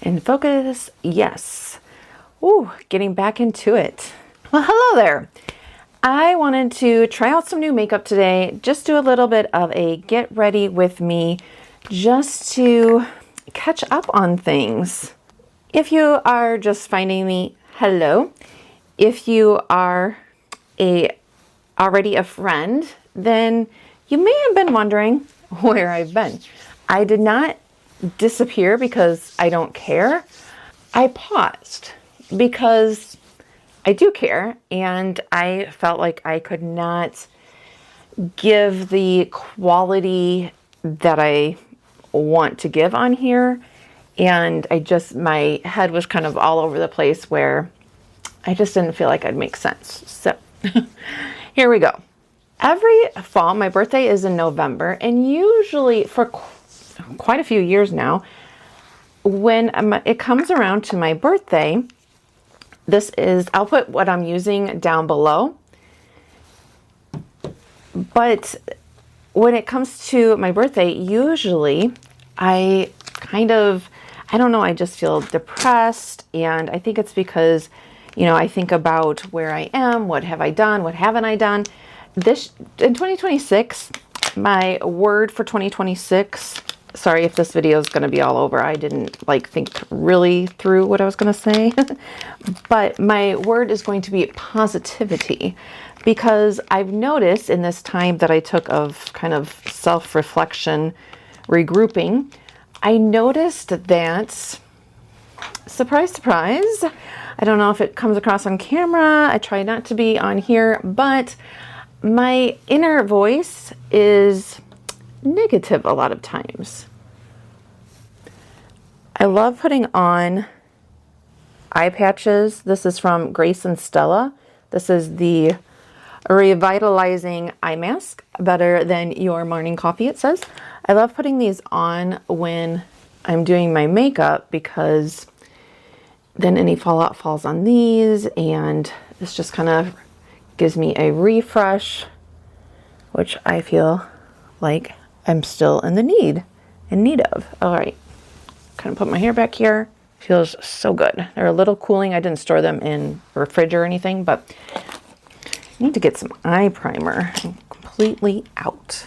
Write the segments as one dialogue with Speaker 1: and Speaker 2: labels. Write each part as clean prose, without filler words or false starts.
Speaker 1: And focus, yes. Ooh, getting back into it. Well, hello there. I wanted to try out some new makeup today, just do a little bit of a get ready with me, just to catch up on things. If you are just finding me, hello. If you are already a friend, then you may have been wondering where I've been. I did not disappear because I don't care. I paused because I do care, and I felt like I could not give the quality that I want to give on here. And my head was kind of all over the place where I just didn't feel like I'd make sense. So here we go. Every fall, my birthday is in November, and usually for quite a few years now, when it comes around to my birthday, I'll put what I'm using down below. But when it comes to my birthday, usually I don't know, I just feel depressed. And I think it's because, I think about where I am, what have I done, what haven't I done. In 2026, my word for 2026, sorry if this video is going to be all over. I didn't think really through what I was going to say. But my word is going to be positivity, because I've noticed in this time that I took of kind of self-reflection, regrouping, I noticed that, surprise, surprise, I don't know if it comes across on camera. I try not to be on here, but my inner voice is negative a lot of times. I love putting on eye patches. This is from Grace and Stella. This is the Revitalizing Eye Mask, better than your morning coffee, it says. I love putting these on when I'm doing my makeup, because then any fallout falls on these, and this just kind of gives me a refresh, which I feel like I'm still in need of. All right, kind of put my hair back here. Feels so good. They're a little cooling. I didn't store them in the fridge or anything, but I need to get some eye primer. I'm completely out.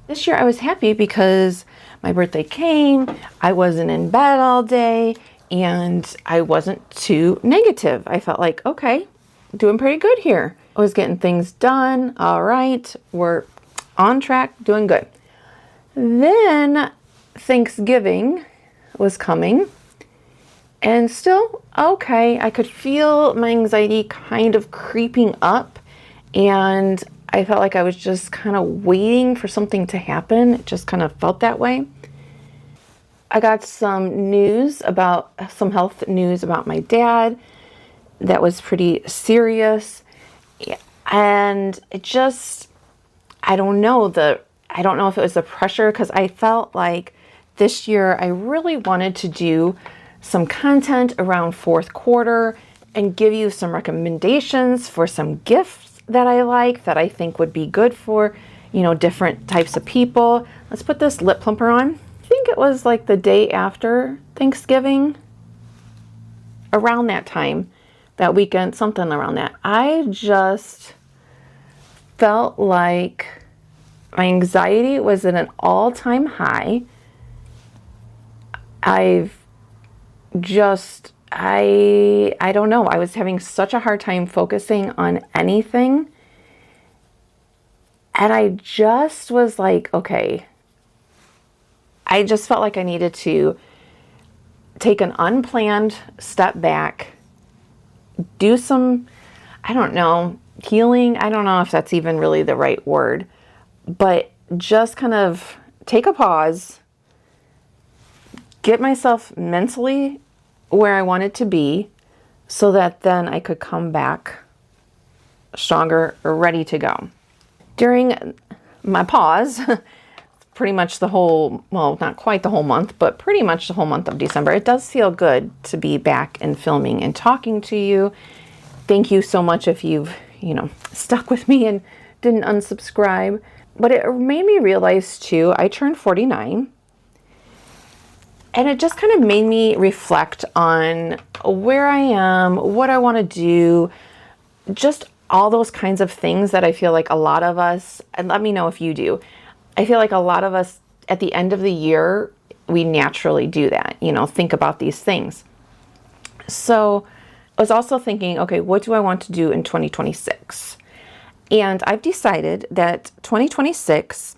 Speaker 1: This year I was happy because my birthday came. I wasn't in bed all day, and I wasn't too negative. I felt like, okay, doing pretty good here. I was getting things done. All right, we're on track, doing good. Then Thanksgiving was coming, and still, okay, I could feel my anxiety kind of creeping up, and I felt like I was just kind of waiting for something to happen. It just kind of felt that way. I got some health news about my dad that was pretty serious. And it just, I don't know if it was the pressure, because I felt like this year I really wanted to do some content around fourth quarter and give you some recommendations for some gifts that I like, that I think would be good for, different types of people. Let's put this lip plumper on. I think it was like the day after Thanksgiving, around that time, that weekend, something around that. I just felt like my anxiety was at an all-time high. I don't know. I was having such a hard time focusing on anything. And I just was like, okay, I just felt like I needed to take an unplanned step back, do some, I don't know, healing. I don't know if that's even really the right word, but just kind of take a pause, get myself mentally where I wanted to be, so that then I could come back stronger or ready to go. During my pause, pretty much the whole, well, not quite the whole month, but pretty much the whole month of December, it does feel good to be back and filming and talking to you. Thank you so much if you've, stuck with me and didn't unsubscribe. But it made me realize too, I turned 49. And it just kind of made me reflect on where I am, what I want to do, just all those kinds of things that I feel like a lot of us, and let me know if you do, I feel like a lot of us at the end of the year, we naturally do that, think about these things. So I was also thinking, okay, what do I want to do in 2026? And I've decided that 2026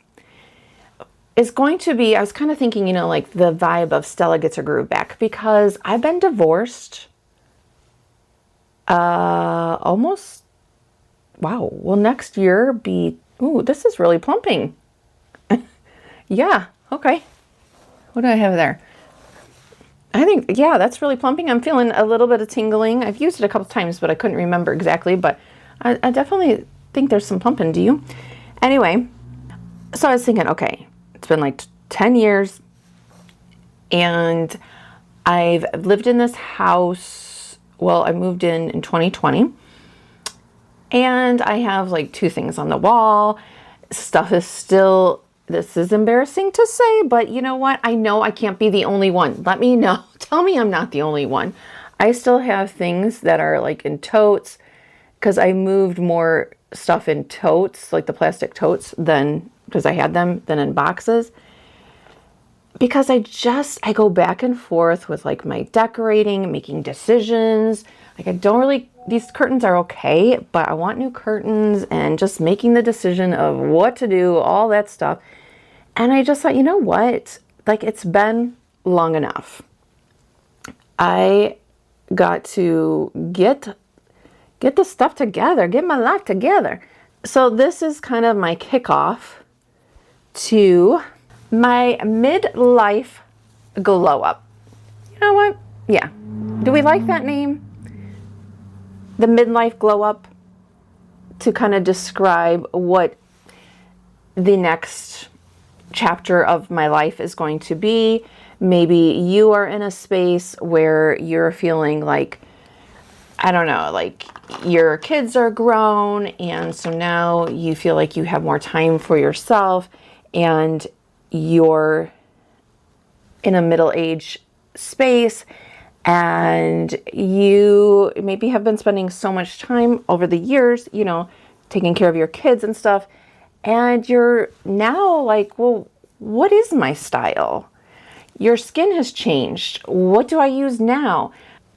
Speaker 1: is going to be, I was kind of thinking, like the vibe of Stella Gets Her Groove Back, because I've been divorced almost, wow, will next year be, ooh, this is really plumping. Yeah, okay. What do I have there? I think, yeah, that's really plumping. I'm feeling a little bit of tingling. I've used it a couple times, but I couldn't remember exactly, but I definitely think there's some plumping. Do you? Anyway, so I was thinking, okay, it's been like 10 years and I've lived in this house. Well, I moved in 2020 and I have like 2 things on the wall. Stuff is still, this is embarrassing to say, but you know what? I know I can't be the only one. Let me know. Tell me I'm not the only one. I still have things that are like in totes because I moved more stuff in totes, like the plastic totes, than because I had them, than in boxes. Because I go back and forth with like my decorating, making decisions. Like I don't really, these curtains are okay, but I want new curtains and just making the decision of what to do, all that stuff. And I just thought, you know what? Like it's been long enough. I got to get the stuff together, get my life together. So this is kind of my kickoff to my midlife glow up. You know what? Yeah. Do we like that name? The midlife glow up, to kind of describe what the next chapter of my life is going to be. Maybe you are in a space where you're feeling like, I don't know, like your kids are grown and so now you feel like you have more time for yourself and you're in a middle-age space and you maybe have been spending so much time over the years, taking care of your kids and stuff, and you're now like, well, what is my style? Your skin has changed. What do I use now?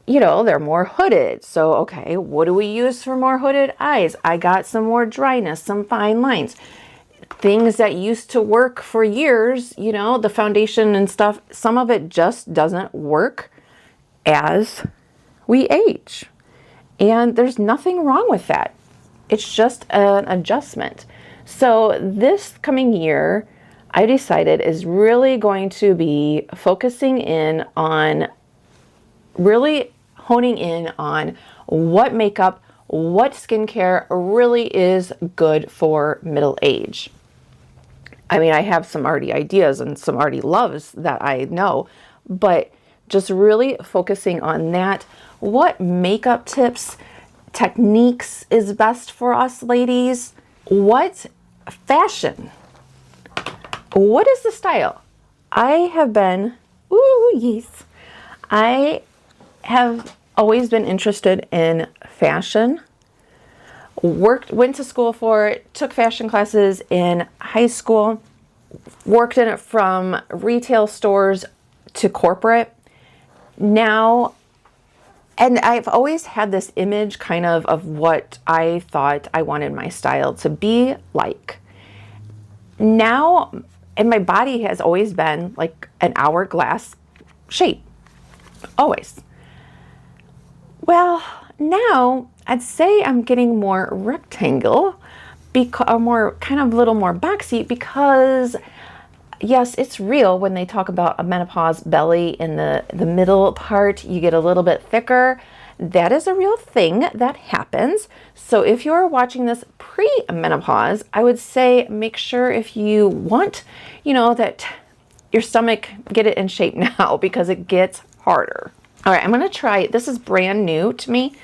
Speaker 1: They're more hooded. So, okay, what do we use for more hooded eyes? I got some more dryness, some fine lines. Things that used to work for years, the foundation and stuff, some of it just doesn't work as we age. And there's nothing wrong with that. It's just an adjustment. So this coming year, I decided is really going to be focusing in on really honing in on what makeup, what skincare really is good for middle age. I mean, I have some already ideas and some already loves that I know, but just really focusing on that. What makeup tips, techniques is best for us ladies? What fashion? What is the style? I have always been interested in fashion. Went to school for it, took fashion classes in high school, worked in it from retail stores to corporate. Now, and I've always had this image kind of what I thought I wanted my style to be like. Now, and my body has always been like an hourglass shape, always. Well, now I'd say I'm getting more rectangle, or more kind of a little more boxy, because yes, it's real when they talk about a menopause belly in the middle part, you get a little bit thicker. That is a real thing that happens. So if you're watching this pre-menopause, I would say make sure if you want, that your stomach, get it in shape now because it gets harder. All right, I'm going to try, this is brand new to me,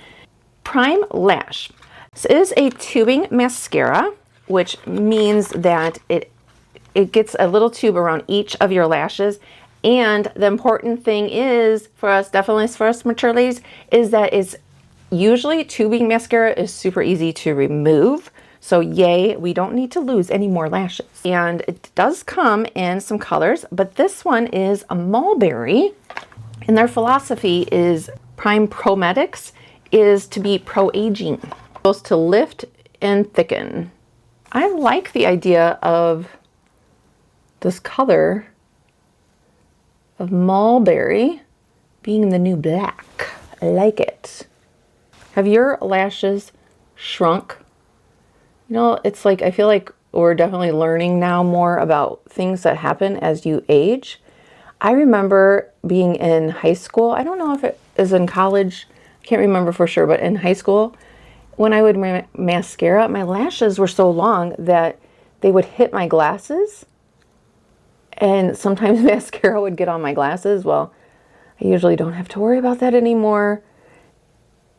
Speaker 1: Prime Lash. This is a tubing mascara, which means that it gets a little tube around each of your lashes, And the important thing is for us, definitely for us mature ladies, is that it's usually tubing mascara is super easy to remove. So yay, we don't need to lose any more lashes. And it does come in some colors, but this one is a mulberry. And their philosophy is Prime Promedics is to be pro-aging. Supposed to lift and thicken. I like the idea of this color of mulberry being the new black. I like it. Have your lashes shrunk? You know, it's like, I feel like we're definitely learning now more about things that happen as you age. I remember being in high school. I don't know if it is in college. I can't remember for sure, but in high school, when I would wear mascara, my lashes were so long that they would hit my glasses. And sometimes mascara would get on my glasses. Well, I usually don't have to worry about that anymore.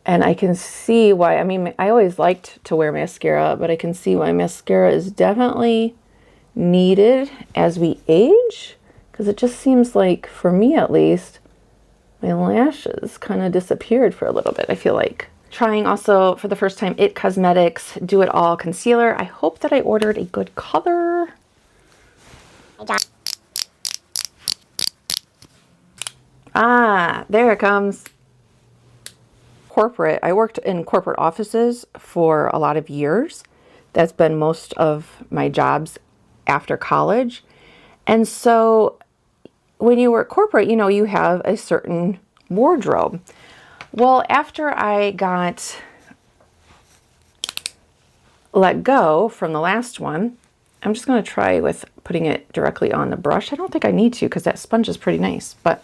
Speaker 1: And I can see why. I mean, I always liked to wear mascara, but I can see why mascara is definitely needed as we age. Because it just seems like, for me at least, my lashes kind of disappeared for a little bit, I feel like. Trying also, for the first time, IT Cosmetics Do It All Concealer. I hope that I ordered a good color. Ah, there it comes. Corporate. I worked in corporate offices for a lot of years. That's been most of my jobs after college. And so when you work corporate, you know, you have a certain wardrobe. Well, after I got let go from the last one, I'm just going to try with putting it directly on the brush. I don't think I need to because that sponge is pretty nice, but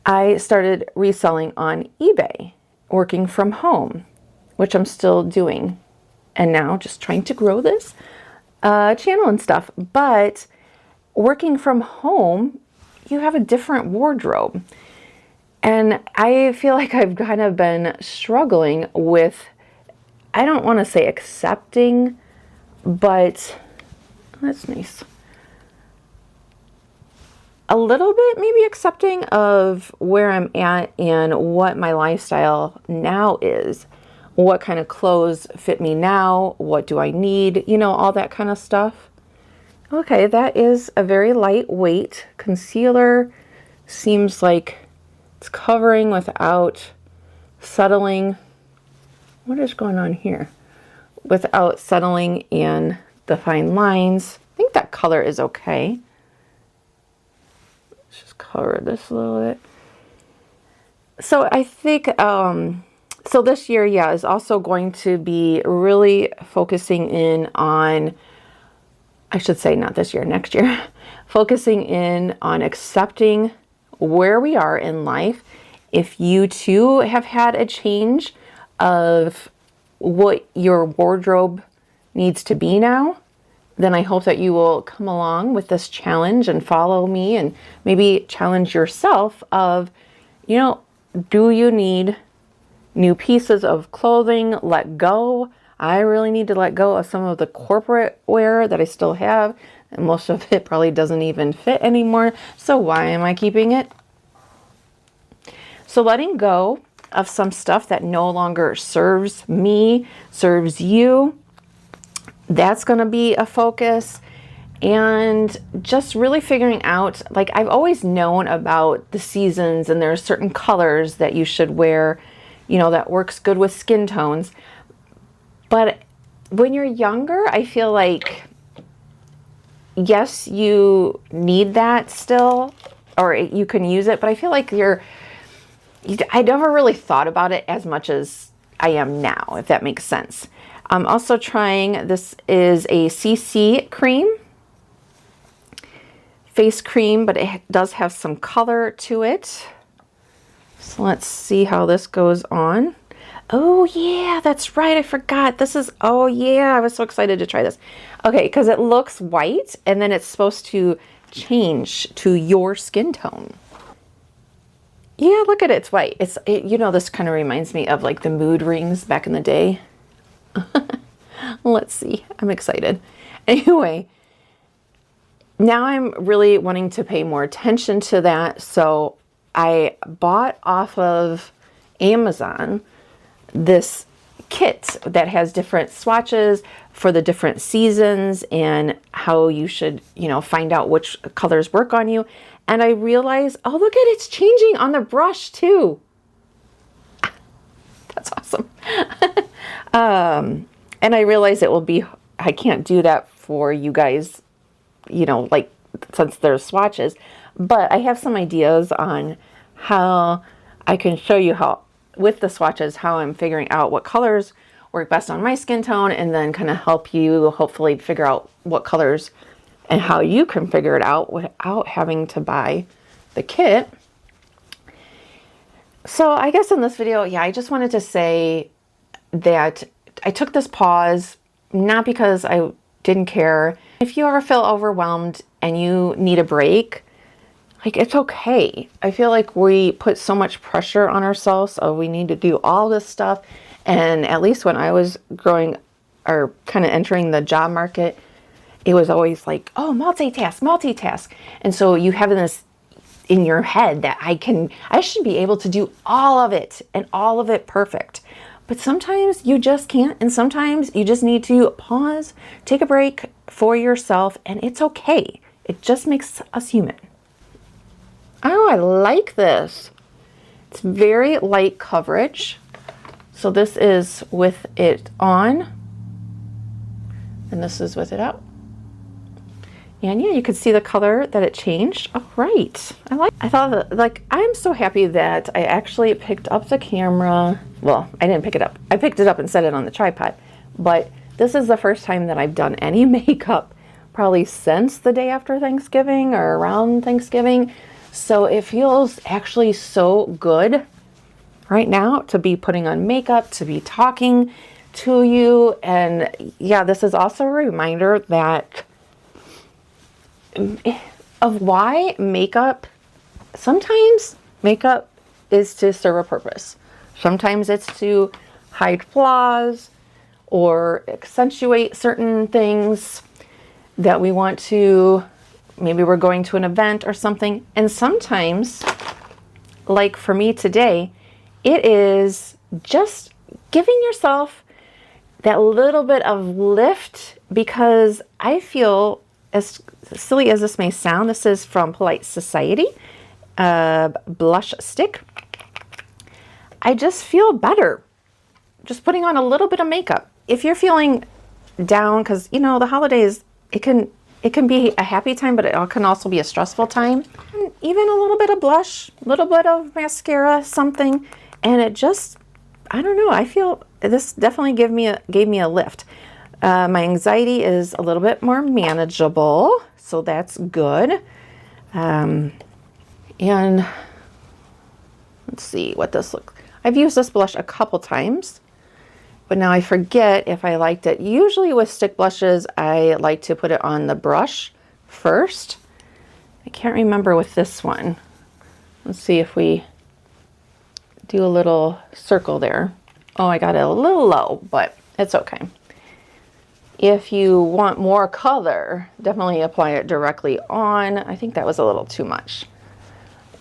Speaker 1: I started reselling on eBay, working from home, which I'm still doing. And now just trying to grow this channel and stuff. But working from home, you have a different wardrobe. And I feel like I've kind of been struggling with, I don't want to say accepting, but that's nice. A little bit maybe accepting of where I'm at and what my lifestyle now is. What kind of clothes fit me now? What do I need? You know, all that kind of stuff. Okay, that is a very lightweight concealer. Seems like it's covering without settling. What is going on here? Without settling in the fine lines. I think that color is okay. Let's just cover this a little bit. So I think, so this year, yeah, is also going to be really focusing in on, I should say not this year, next year, focusing in on accepting where we are in life. If you too have had a change of what your wardrobe needs to be now, then I hope that you will come along with this challenge and follow me and maybe challenge yourself of, you know, do you need new pieces of clothing? Let go. I really need to let go of some of the corporate wear that I still have, and most of it probably doesn't even fit anymore. So why am I keeping it? So letting go of some stuff that no longer serves me, serves you. That's going to be a focus. And just really figuring out, like, I've always known about the seasons and there are certain colors that you should wear, you know, that works good with skin tones. But when you're younger, I feel like, yes, you need that still, or you can use it, but I feel like I never really thought about it as much as I am now, if that makes sense. I'm also trying, this is a CC cream, face cream, but it does have some color to it. So let's see how this goes on. Oh yeah, that's right, I forgot. This is, oh yeah, I was so excited to try this. Okay, because it looks white and then it's supposed to change to your skin tone. Yeah, look at it, it's white. You know, this kind of reminds me of like the mood rings back in the day. Let's see, I'm excited. Anyway, now I'm really wanting to pay more attention to that. So I bought off of Amazon this kit that has different swatches for the different seasons and how you should, find out which colors work on you. And I realized, oh, look at it's changing on the brush too. That's awesome. And I realize I can't do that for you guys, like since there's swatches, but I have some ideas on how I can show you how, with the swatches, how I'm figuring out what colors work best on my skin tone, and then kind of help you hopefully figure out what colors and how you can figure it out without having to buy the kit. So I guess in this video, I just wanted to say that I took this pause, not because I didn't care. If you ever feel overwhelmed and you need a break, it's okay. I feel like we put so much pressure on ourselves, so we need to do all this stuff. And at least when I was growing or kind of entering the job market, it was always like, oh, multitask. And so you have this in your head that I should be able to do all of it and all of it perfect. But sometimes you just can't. And sometimes you just need to pause, take a break for yourself, and it's okay. It just makes us human. Oh, I like this. It's very light coverage. So this is with it on, and this is with it out. And yeah, you could see the color that it changed. Oh, right. I thought that, I'm so happy that I actually picked up the camera. Well, I didn't pick it up. I picked it up and set it on the tripod. But this is the first time that I've done any makeup probably since the day after Thanksgiving or around Thanksgiving. So it feels actually so good right now to be putting on makeup, to be talking to you. And yeah, this is also a reminder that of why sometimes makeup is to serve a purpose. Sometimes it's to hide flaws or accentuate certain things that we want to, maybe we're going to an event or something. And sometimes, like for me today, it is just giving yourself that little bit of lift, because I feel, as silly as this may sound, this is from Polite Society, blush stick. I just feel better just putting on a little bit of makeup. If you're feeling down, because the holidays, it can be a happy time, but it can also be a stressful time. And even a little bit of blush, a little bit of mascara, something, and it just, I don't know, I feel this definitely gave me a lift. My anxiety is a little bit more manageable, so that's good. And let's see what this looks like. I've used this blush a couple times, but now I forget if I liked it. Usually with stick blushes, I like to put it on the brush first. I can't remember with this one. Let's see if we do a little circle there. Oh, I got it a little low, but it's okay. If you want more color, definitely apply it directly on. I think that was a little too much.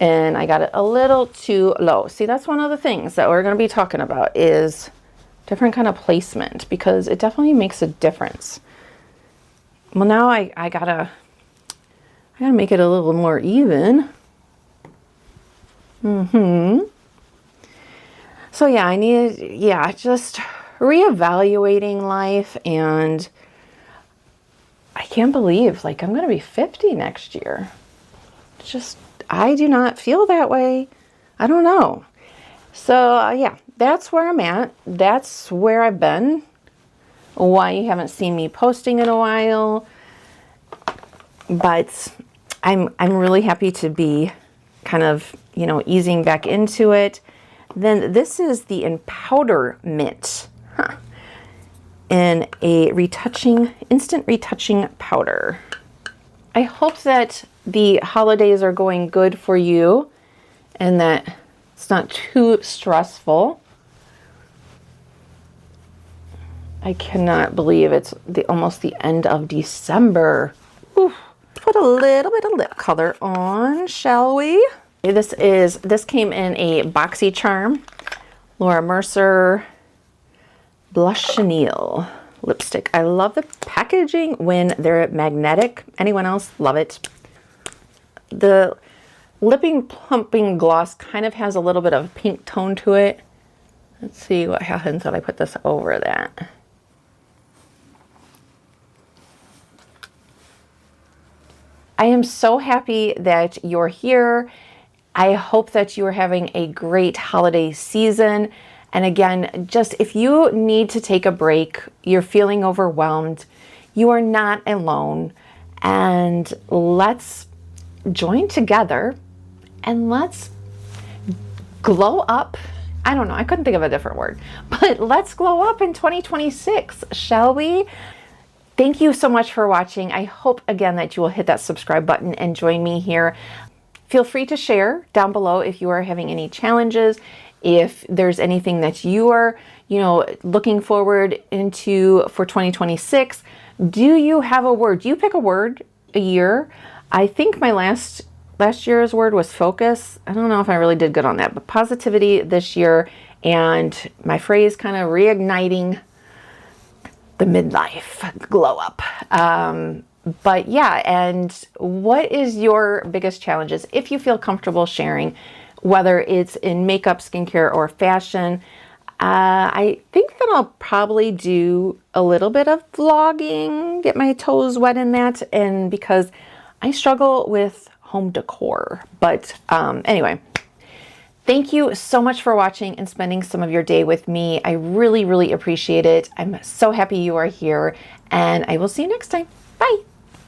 Speaker 1: And I got it a little too low. See, that's one of the things that we're going to be talking about is different kind of placement, because it definitely makes a difference. Well, now I gotta make it a little more even. So yeah, I need, just reevaluating life, and I can't believe I'm going to be 50 next year. I do not feel that way. I don't know. So yeah, that's where I'm at. That's where I've been. Why you haven't seen me posting in a while. But I'm really happy to be kind of, easing back into it. Then this is the Empowderment. In a instant retouching powder. I hope that the holidays are going good for you and that it's not too stressful. I cannot believe it's almost the end of December. Oof. put a little bit of lip color on, shall we? This came in a boxy charm, Laura Mercier Blush Chenille lipstick. I love the packaging when they're magnetic. Anyone else? Love it. The lipping plumping gloss kind of has a little bit of pink tone to it. Let's see what happens when I put this over that. I am so happy that you're here. I hope that you are having a great holiday season. And again, just if you need to take a break, you're feeling overwhelmed, you are not alone. And let's join together and let's glow up. I don't know, I couldn't think of a different word, but let's glow up in 2026, shall we? Thank you so much for watching. I hope again that you will hit that subscribe button and join me here. Feel free to share down below if you are having any challenges, if there's anything that you are, looking forward into for 2026. Do you have a word? Do you pick a word a year? I think my last year's word was focus. I don't know if I really did good on that, but positivity this year, and my phrase kind of reigniting the midlife glow up. But yeah, and what is your biggest challenges? If you feel comfortable sharing, whether it's in makeup, skincare, or fashion, I think that I'll probably do a little bit of vlogging, get my toes wet in that, and because I struggle with home decor. But anyway, thank you so much for watching and spending some of your day with me. I really, really appreciate it. I'm so happy you are here, and I will see you next time. Bye.